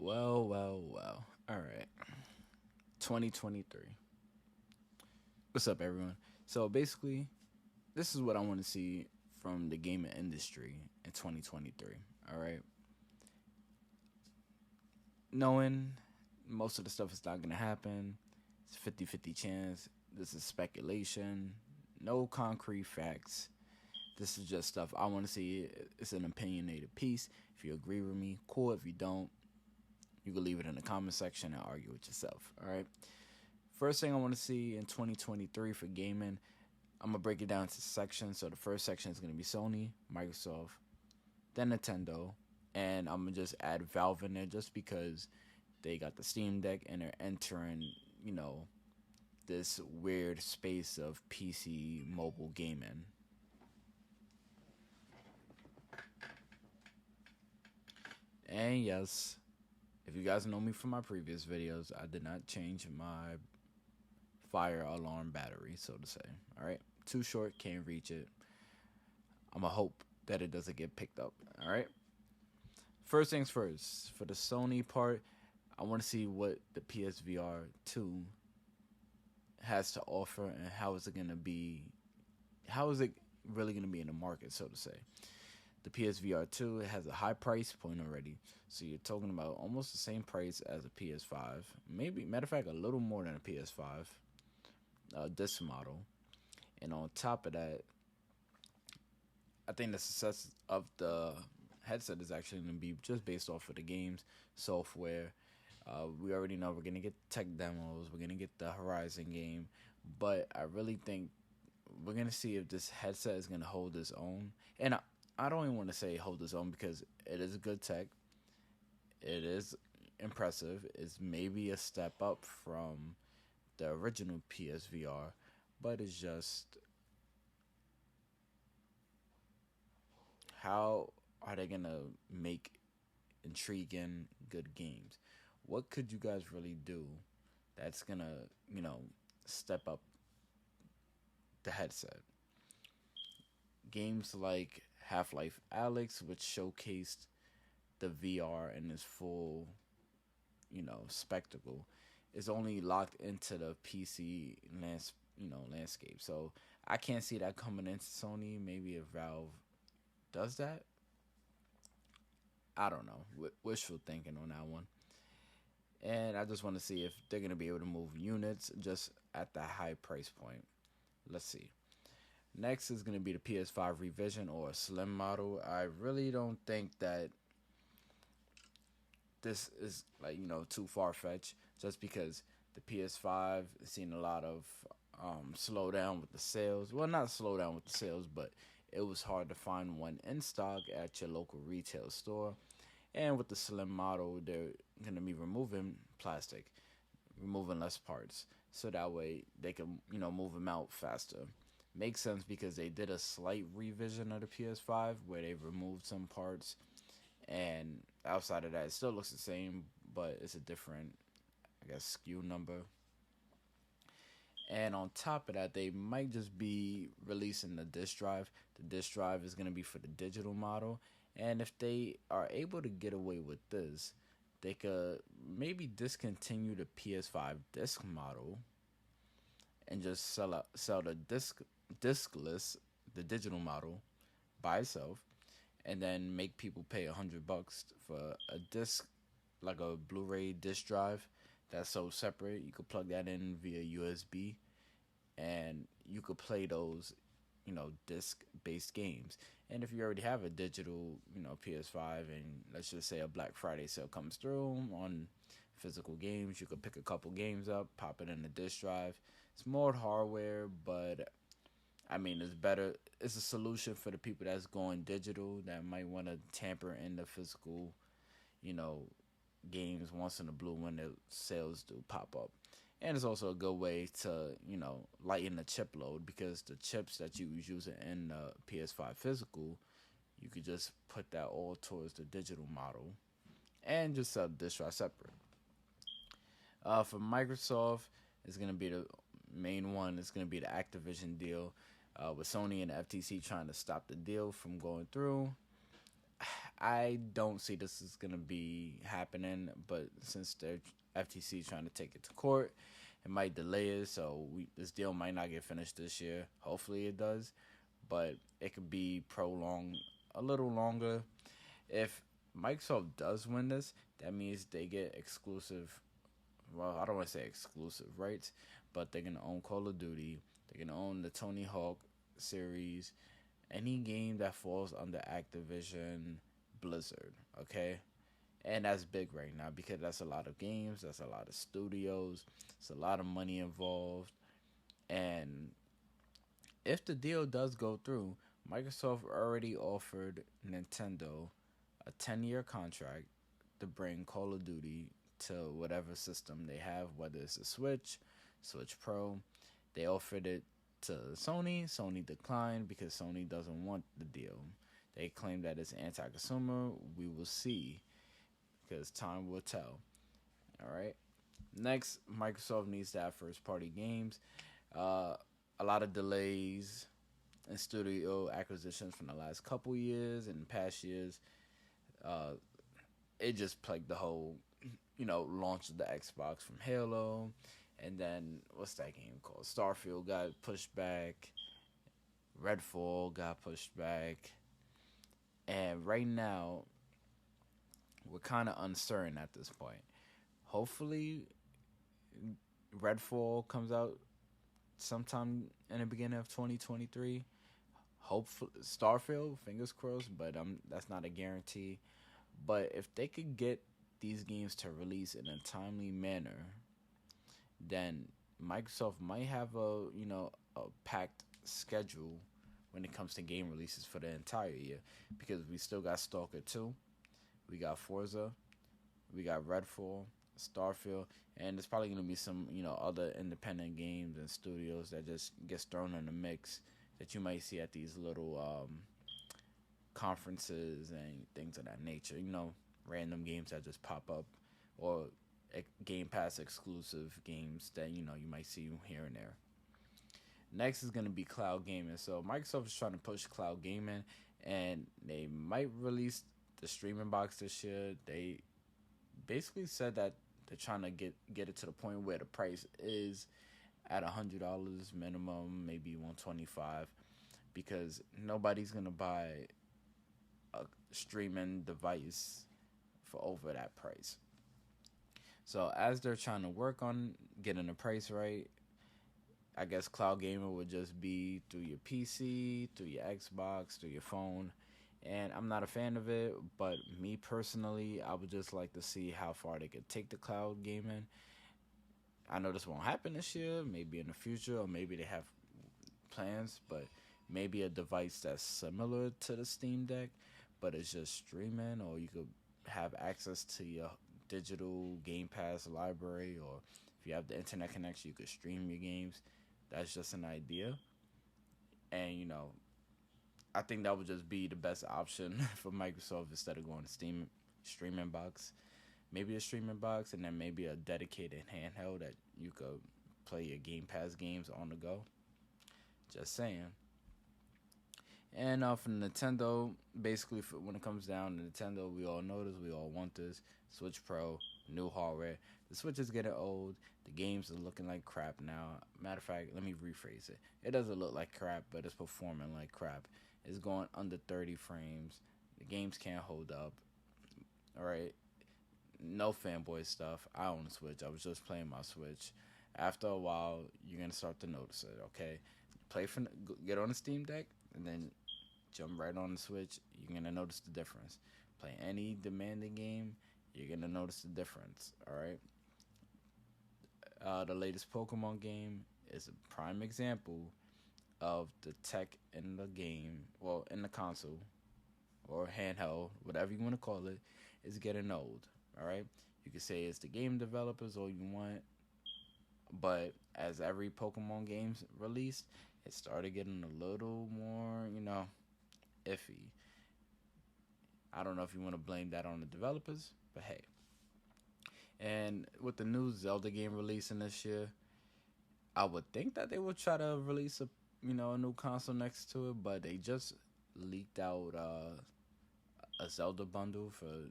Well. All right. 2023. What's up, everyone? So basically, this is what I want to see from the gaming industry in 2023. All right. Knowing most of the stuff is not going to happen, it's 50-50 chance. This is speculation, no concrete facts. This is just stuff I want to see. It's an opinionated piece. If you agree with me, cool. If you don't, you can leave it in the comment section and argue with yourself. All right. First thing I want to see in 2023 for gaming, I'm gonna break it down into sections. So the first section is gonna be Sony, Microsoft, then Nintendo, and I'm gonna just add Valve in there just because they got the Steam Deck and they're entering, you know, this weird space of PC mobile gaming. And yes, if you guys know me from my previous videos, I did not change my fire alarm battery, so to say. All right, too short, can't reach it. I'ma hope that it doesn't get picked up. All right. First things first. For the Sony part, I want to see what the PSVR 2 has to offer and how is it gonna be. How is it really gonna be in the market, so to say? The PSVR 2 has a high price point already, so you're talking about almost the same price as a PS5. Maybe, matter of fact, a little more than a PS5. This model, and on top of that, I think the success of the headset is actually going to be just based off of the games, software. We already know we're going to get tech demos, we're going to get the Horizon game, but I really think we're going to see if this headset is going to hold its own. And I don't even want to say hold its own because it is good tech, it is impressive, it's maybe a step up from the original PSVR, but it's just how are they gonna make intriguing good games? What could you guys really do that's gonna, step up the headset? Games like Half-Life Alyx, which showcased the VR in its full, spectacle, is only locked into the PC landscape. So I can't see that coming into Sony. Maybe if Valve does that, I don't know. Wishful thinking on that one. And I just want to see if they're gonna be able to move units just at that high price point. Let's see. Next is gonna be the PS5 revision or a slim model. I really don't think that this is too far fetched, just because the PS5 has seen a lot of slow down with the sales. Well, not slow down with the sales, but it was hard to find one in stock at your local retail store. And with the slim model, they're gonna be removing plastic, removing less parts, so that way they can move them out faster. Makes sense because they did a slight revision of the PS5 where they removed some parts, and outside of that, it still looks the same, but it's a different, SKU number. And on top of that, they might just be releasing the disk drive. The disk drive is going to be for the digital model. And if they are able to get away with this, they could maybe discontinue the PS5 disc model and just sell the diskless, the digital model by itself, and then make people pay $100 for a disc, like a Blu-ray disc drive that's so separate. You could plug that in via USB, and you could play those, disc-based games. And if you already have a digital, PS5, and let's just say a Black Friday sale comes through on physical games, you could pick a couple games up, pop it in the disc drive. It's more hardware, but it's better. It's a solution for the people that's going digital that might want to tamper in the physical, you know, games once in a blue when the sales do pop up. And it's also a good way to, lighten the chip load, because the chips that you was using in the PS5 physical, you could just put that all towards the digital model and just sell the disc drive separate. For Microsoft, it's going to be the main one. It's going to be the Activision deal, with Sony and the FTC trying to stop the deal from going through. I don't see this is gonna be happening, but since the FTC trying to take it to court, it might delay it. So this deal might not get finished this year. Hopefully it does, but it could be prolonged a little longer. If Microsoft does win this, that means they get exclusive. Well, I don't want to say exclusive rights, but they're gonna own Call of Duty. They're gonna own the Tony Hawk series, any game that falls under Activision Blizzard. Okay, and that's big right now because that's a lot of games, that's a lot of studios, it's a lot of money involved, and if the deal does go through, Microsoft already offered Nintendo a 10-year contract to bring Call of Duty to whatever system they have, whether it's a Switch, Switch Pro. They offered it to Sony. Sony declined because Sony doesn't want the deal. They claim that it's anti-consumer. We will see because time will tell. All right. Next, Microsoft needs to have first-party games. A lot of delays in studio acquisitions from the last couple years and past years. It just plagued the whole, launch of the Xbox from Halo. And then, what's that game called? Starfield got pushed back. Redfall got pushed back. And right now, we're kind of uncertain at this point. Hopefully, Redfall comes out sometime in the beginning of 2023. Hopefully, Starfield, fingers crossed, but that's not a guarantee. But if they could get these games to release in a timely manner, then Microsoft might have a packed schedule when it comes to game releases for the entire year, because we still got Stalker 2, we got Forza, we got Redfall, Starfield, and there's probably going to be some other independent games and studios that just gets thrown in the mix that you might see at these little conferences and things of that nature. Random games that just pop up, or Game Pass exclusive games that you might see here and there. Next is going to be cloud gaming. So Microsoft is trying to push cloud gaming, and they might release the streaming box this year. They basically said that they're trying to get it to the point where the price is at $100 minimum, maybe $125, because nobody's gonna buy a streaming device for over that price. So as they're trying to work on getting the price right, I guess cloud gaming would just be through your PC, through your Xbox, through your phone. And I'm not a fan of it, but me personally, I would just like to see how far they could take the cloud gaming. I know this won't happen this year, maybe in the future, or maybe they have plans, but maybe a device that's similar to the Steamdeck, but it's just streaming, or you could have access to your digital Game Pass library, or if you have the internet connection, you could stream your games. That's just an idea. And, I think that would just be the best option for Microsoft instead of going to Steam streaming box. Maybe a streaming box, and then maybe a dedicated handheld that you could play your Game Pass games on the go. Just saying. And for Nintendo, basically, when it comes down to Nintendo, we all know this, we all want this. Switch Pro, new hardware. The Switch is getting old. The games are looking like crap now. Matter of fact, let me rephrase it. It doesn't look like crap, but it's performing like crap. It's going under 30 frames. The games can't hold up. Alright? No fanboy stuff. I own a Switch. I was just playing my Switch. After a while, you're going to start to notice it, okay? Get on the Steam Deck, and then jump right on the Switch. You're going to notice the difference. Play any demanding game, you're going to notice the difference, alright? The latest Pokemon game is a prime example of the tech in the game, well, in the console, or handheld, whatever you want to call it, is getting old, alright? You can say it's the game developers all you want, but as every Pokemon game's released, it started getting a little more, iffy. I don't know if you want to blame that on the developers, but hey. And with the new Zelda game releasing this year, I would think that they would try to release a new console next to it, but they just leaked out a Zelda bundle for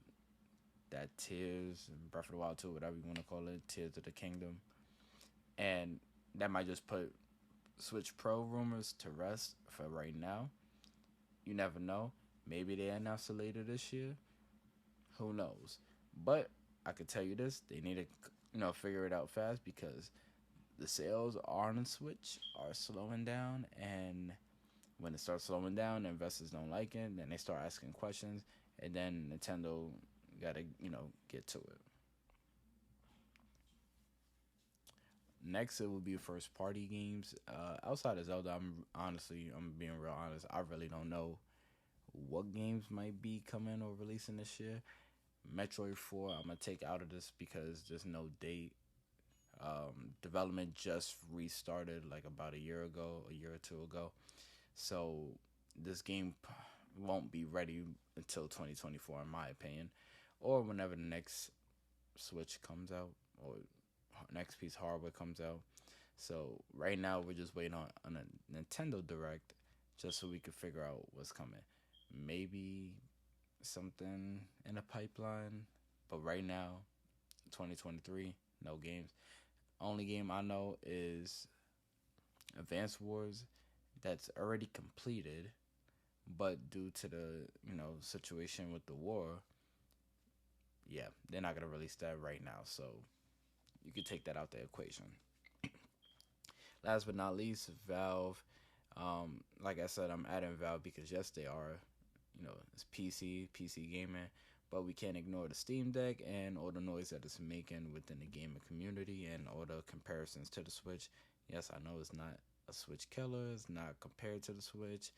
that Tears and Breath of the Wild 2, whatever you want to call it, Tears of the Kingdom, and that might just put Switch Pro rumors to rest for right now. You never know. Maybe they announce it later this year. Who knows? But I could tell you this: they need to, figure it out fast because the sales on the Switch are slowing down, and when it starts slowing down, the investors don't like it. Then they start asking questions, and then Nintendo gotta, get to it. Next, it will be first party games. Outside of Zelda, I'm being real honest. I really don't know what games might be coming or releasing this year. Metroid 4, I'm gonna take out of this because there's no date. Development just restarted like about a year ago, a year or two ago. So this game won't be ready until 2024, in my opinion, or whenever the next Switch comes out or next piece of hardware comes out. So right now we're just waiting on a Nintendo Direct just so we can figure out what's coming. Maybe something in the pipeline, but right now, 2023, no games. Only game I know is Advance Wars that's already completed, but due to the situation with the war, yeah, they're not gonna release that right now. So you can take that out the equation. Last but not least, Valve. Like I said, I'm adding Valve because yes, they are, it's PC gaming, but we can't ignore the Steam Deck and all the noise that it's making within the gaming community and all the comparisons to the Switch. Yes, I know it's not a Switch killer, it's not compared to the Switch,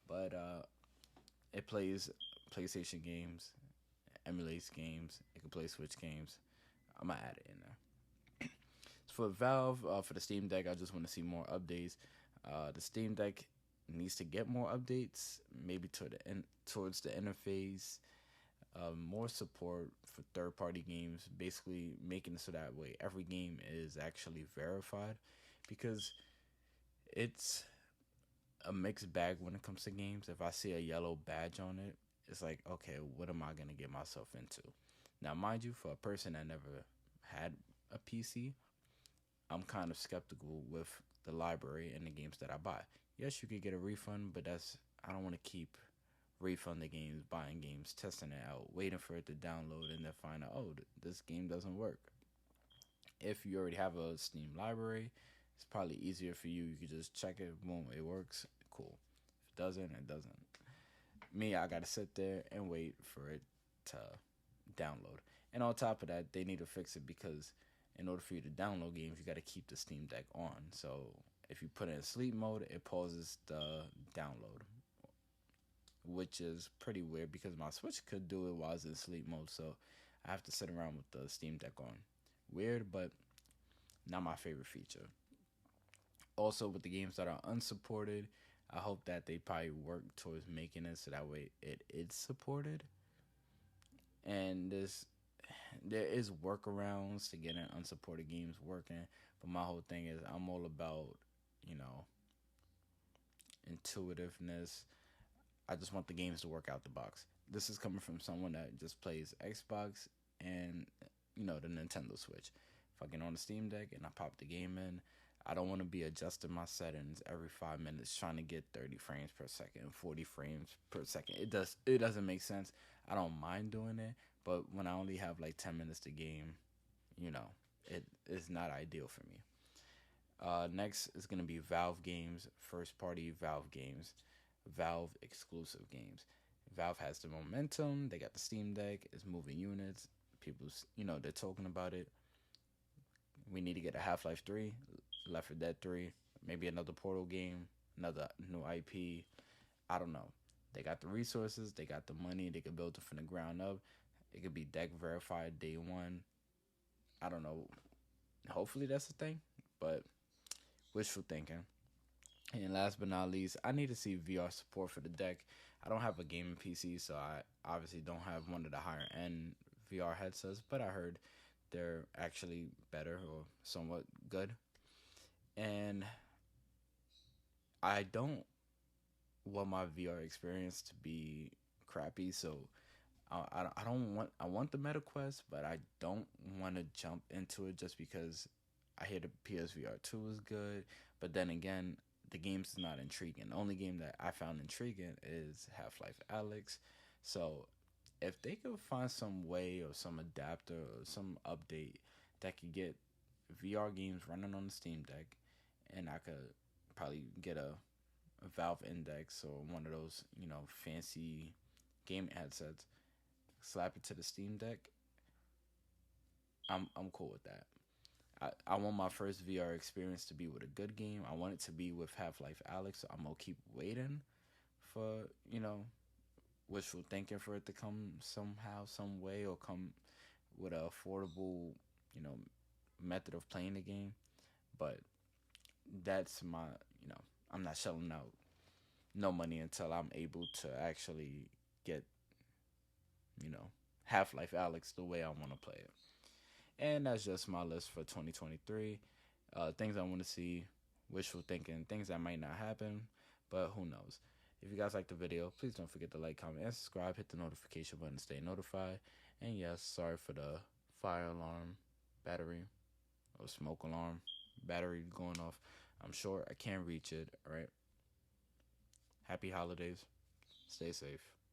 but it plays PlayStation games, emulates games, it can play Switch games. I'm gonna add it in there. For Valve, for the Steam Deck, I just want to see more updates. The Steam Deck needs to get more updates, maybe towards the interface, more support for third-party games, basically making it so that way every game is actually verified, because it's a mixed bag when it comes to games. If I see a yellow badge on it, it's like, okay, what am I gonna get myself into? Now, mind you, for a person that never had a PC, I'm kind of skeptical with the library and the games that I buy. Yes, you could get a refund, but I don't want to keep refunding games, buying games, testing it out, waiting for it to download, and then find out, oh, this game doesn't work. If you already have a Steam library, it's probably easier for you. You could just check it, boom, it works, cool. If it doesn't, it doesn't. Me, I gotta sit there and wait for it to download. And on top of that, they need to fix it because in order for you to download games, you got to keep the Steam Deck on. So if you put it in sleep mode, it pauses the download, which is pretty weird because my Switch could do it while it's in sleep mode. So I have to sit around with the Steam Deck on. Weird, but not my favorite feature. Also, with the games that are unsupported, I hope that they probably work towards making it so that way it is supported. And there is workarounds to getting unsupported games working, but my whole thing is I'm all about, intuitiveness. I just want the games to work out the box. This is coming from someone that just plays Xbox and the Nintendo Switch. If I get on the Steam Deck and I pop the game in, I don't want to be adjusting my settings every 5 minutes trying to get 30 frames per second, 40 frames per second. It doesn't make sense. I don't mind doing it, but when I only have like 10 minutes to game, it is not ideal for me. Next is going to be Valve games, first party Valve games, Valve exclusive games. Valve has the momentum. They got the Steam Deck. It's moving units. People, they're talking about it. We need to get a Half-Life 3, Left 4 Dead 3, maybe another Portal game, another new IP. I don't know. They got the resources. They got the money. They could build it from the ground up. It could be deck verified day one. I don't know. Hopefully that's the thing, but wishful thinking. And last but not least, I need to see VR support for the deck. I don't have a gaming PC, so I obviously don't have one of the higher end VR headsets, but I heard they're actually better or somewhat good. And I don't want my VR experience to be crappy, so I want the Meta Quest, but I don't want to jump into it just because I hear the PSVR 2 is good, but then again, the game's not intriguing. The only game that I found intriguing is Half-Life Alyx. So if they could find some way or some adapter or some update that could get VR games running on the Steam Deck, and I could probably get a Valve Index or one of those, fancy game headsets, slap it to the Steam Deck, I'm cool with that. I want my first VR experience to be with a good game. I want it to be with Half Life Alyx. So I'm gonna keep waiting for wishful thinking for it to come somehow, some way, or come with an affordable, you know, method of playing the game. But that's my, you know, I'm not shelling out no money until I'm able to actually get, Half Life Alyx the way I want to play it. And that's just my list for 2023. Things I want to see, wishful thinking, things that might not happen, but who knows. If you guys like the video, please don't forget to like, comment, and subscribe. Hit the notification button to stay notified. And yes, sorry for the fire alarm, battery, or smoke alarm, battery going off. I'm sure I can't reach it. All right. Happy holidays. Stay safe.